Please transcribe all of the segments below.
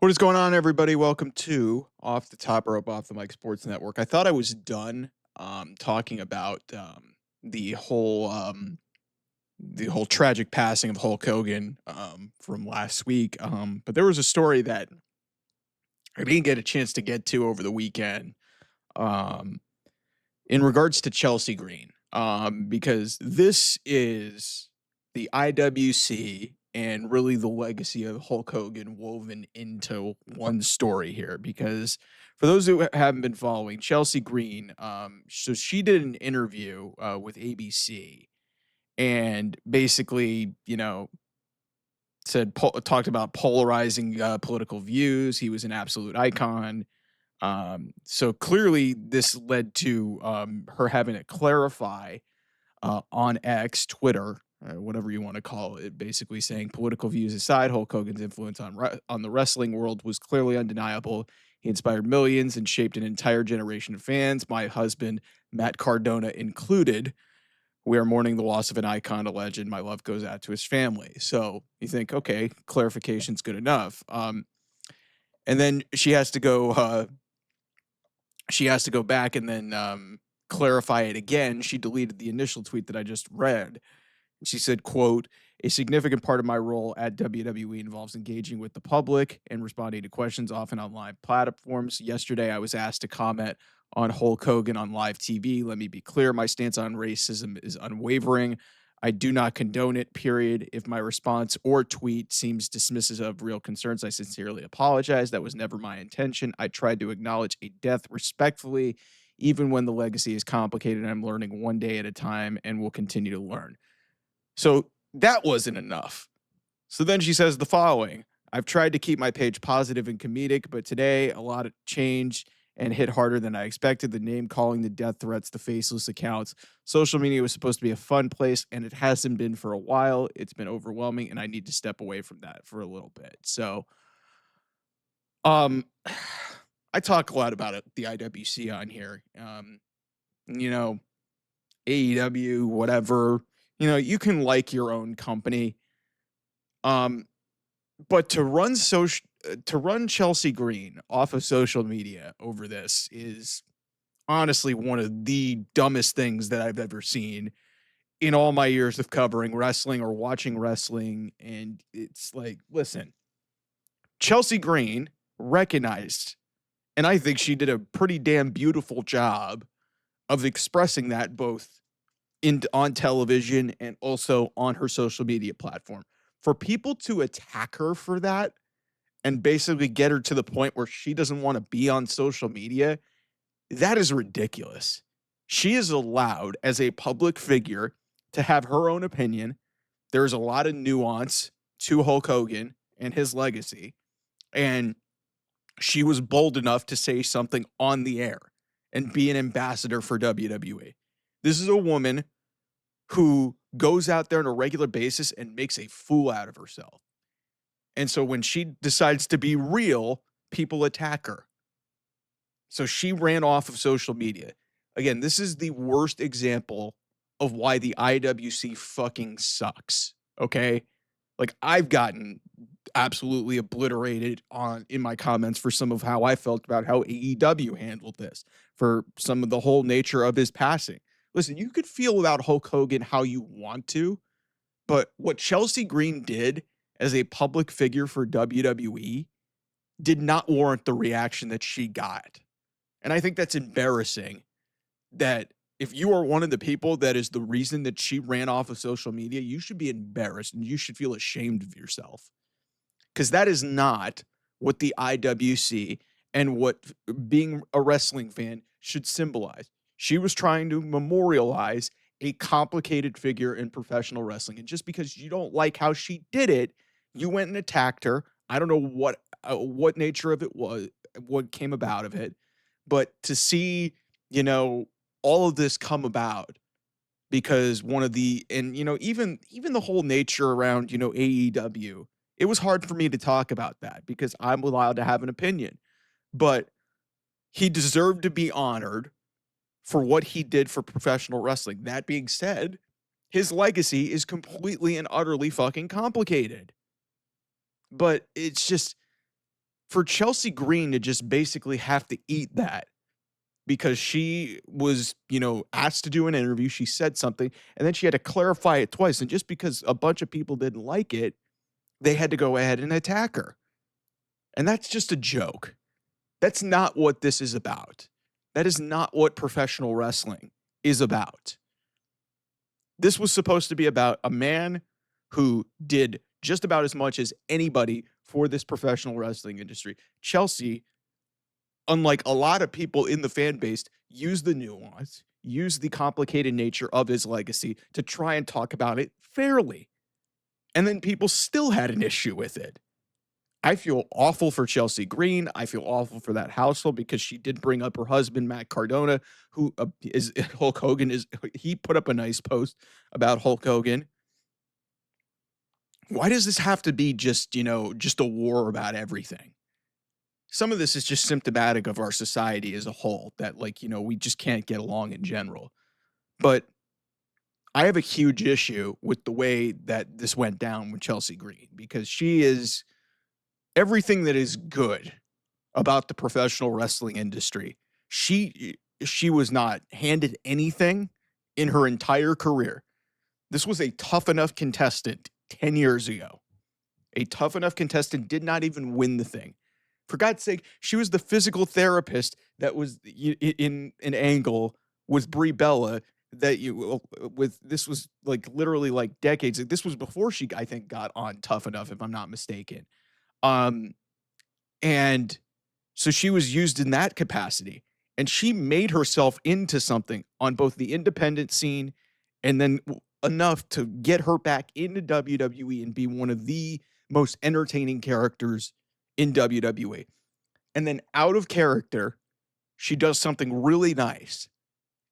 What is going on, everybody? Welcome to Off the Top Rope, Off the Mic Sports Network. I thought I was done talking about the whole tragic passing of Hulk Hogan from last week, but there was a story that I didn't get a chance to get to over the weekend um, in regards to Chelsea Green, because this is the IWC and really the legacy of Hulk Hogan woven into one story here. Because for those who haven't been following, Chelsea Green, so she did an interview with ABC and basically, talked about polarizing political views. He was an absolute icon. So clearly, this led to her having to clarify on X, Twitter, whatever you want to call it, basically saying political views aside, Hulk Hogan's influence on the wrestling world was clearly undeniable. He inspired millions and shaped an entire generation of fans, my husband, Matt Cardona included. We are mourning the loss of an icon, a legend. My love goes out to his family. So you think, okay, clarification's good enough. And then she has to go back and then clarify it again. She deleted the initial tweet that I just read. She said, quote, a significant part of my role at WWE involves engaging with the public and responding to questions, often on live platforms. Yesterday, I was asked to comment on Hulk Hogan on live TV. Let me be clear, my stance on racism is unwavering. I do not condone it, period. If my response or tweet seems dismissive of real concerns, I sincerely apologize. That was never my intention. I tried to acknowledge a death respectfully, even when the legacy is complicated. I'm learning one day at a time and will continue to learn. So that wasn't enough. So then she says the following: I've tried to keep my page positive and comedic, but today a lot of changed and hit harder than I expected. The name calling, the death threats, the faceless accounts. Social media was supposed to be a fun place, and it hasn't been for a while. It's been overwhelming, and I need to step away from that for a little bit. So, um, I talk a lot about it, the IWC on here. You know, AEW, whatever. You can like your own company. But to run Chelsea Green off of social media over this is honestly one of the dumbest things that I've ever seen in all my years of covering wrestling or watching wrestling. And it's like, listen, Chelsea Green recognized, and I think she did a pretty damn beautiful job of expressing that both on television and also on her social media platform. For people to attack her for that and basically get her to the point where she doesn't want to be on social media, that is ridiculous. She is allowed as a public figure to have her own opinion. There's a lot of nuance to Hulk Hogan and his legacy, and she was bold enough to say something on the air and be an ambassador for WWE. This is a woman who goes out there on a regular basis and makes a fool out of herself. And so when she decides to be real, people attack her. So she ran off of social media. Again, this is the worst example of why the IWC fucking sucks. Okay? Like, I've gotten absolutely obliterated in my comments for some of how I felt about how AEW handled this, for some of the whole nature of his passing. Listen, you could feel about Hulk Hogan how you want to, but what Chelsea Green did as a public figure for WWE did not warrant the reaction that she got. And I think that's embarrassing, that if you are one of the people that is the reason that she ran off of social media, you should be embarrassed and you should feel ashamed of yourself. Because that is not what the IWC and what being a wrestling fan should symbolize. She was trying to memorialize a complicated figure in professional wrestling. And just because you don't like how she did it, you went and attacked her. I don't know what nature of it was, what came about of it, but to see, all of this come about because even the whole nature around, AEW, it was hard for me to talk about that because I'm allowed to have an opinion, but he deserved to be honored for what he did for professional wrestling. That being said, his legacy is completely and utterly fucking complicated. But it's just, For Chelsea Green to just basically have to eat that because she was, asked to do an interview, she said something, and then she had to clarify it twice, and just because a bunch of people didn't like it, they had to go ahead and attack her, and that's just a joke. That's not what this is about. That is not what professional wrestling is about. This was supposed to be about a man who did just about as much as anybody for this professional wrestling industry. Chelsea, unlike a lot of people in the fan base, used the nuance, used the complicated nature of his legacy to try and talk about it fairly. And then people still had an issue with it. I feel awful for Chelsea Green. I feel awful for that household because she did bring up her husband, Matt Cardona, who is Hulk Hogan. He put up a nice post about Hulk Hogan. Why does this have to be just a war about everything? Some of this is just symptomatic of our society as a whole, that we just can't get along in general. But I have a huge issue with the way that this went down with Chelsea Green, because she is everything that is good about the professional wrestling industry. She was not handed anything in her entire career. This was a tough enough contestant 10 years ago. A tough enough contestant did not even win the thing. For God's sake, she was the physical therapist that was in an angle with Brie Bella this was literally decades. This was before she, I think, got on Tough Enough, if I'm not mistaken. Um, and so she was used in that capacity, and she made herself into something on both the independent scene and then enough to get her back into WWE and be one of the most entertaining characters in WWE. And then out of character, she does something really nice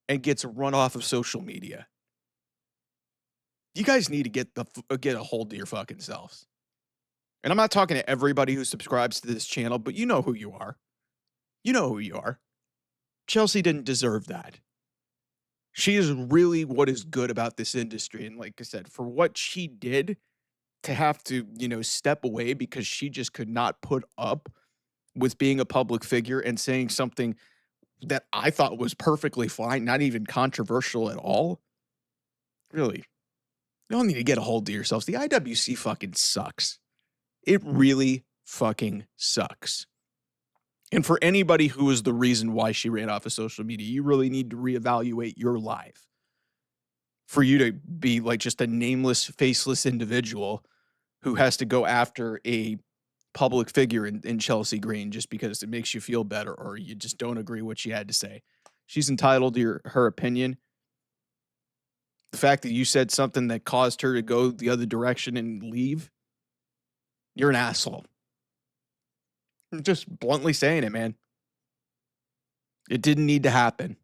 and gets run off of social media. You guys need to get a hold of your fucking selves. And I'm not talking to everybody who subscribes to this channel, but you know who you are. You know who you are. Chelsea didn't deserve that. She is really what is good about this industry. And like I said, for what she did to have to, step away because she just could not put up with being a public figure and saying something that I thought was perfectly fine, not even controversial at all. Really, you all need to get a hold of yourselves. The IWC fucking sucks. It really fucking sucks. And for anybody who is the reason why she ran off of social media, you really need to reevaluate your life. For you to be just a nameless, faceless individual who has to go after a public figure in Chelsea Green just because it makes you feel better or you just don't agree with what she had to say. She's entitled to her opinion. The fact that you said something that caused her to go the other direction and leave, you're an asshole. I'm just bluntly saying it, man. It didn't need to happen.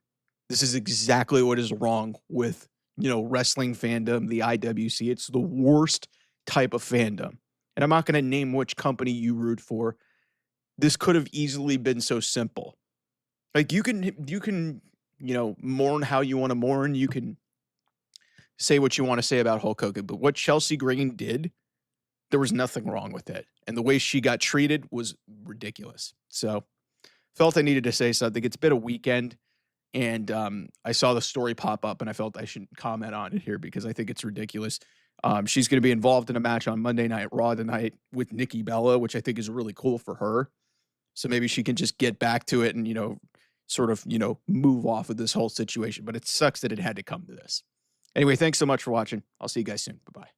This is exactly what is wrong with, wrestling fandom, the IWC. It's the worst type of fandom. And I'm not going to name which company you root for. This could have easily been so simple. You can, mourn how you want to mourn. You can say what you want to say about Hulk Hogan. But what Chelsea Green did, there was nothing wrong with it. And the way she got treated was ridiculous. So felt I needed to say something. It's been a weekend, and I saw the story pop up, and I felt I should comment on it here because I think it's ridiculous. She's going to be involved in a match on Monday Night Raw tonight with Nikki Bella, which I think is really cool for her. So maybe she can just get back to it and, sort of, move off of this whole situation. But it sucks that it had to come to this. Anyway, thanks so much for watching. I'll see you guys soon. Bye-bye.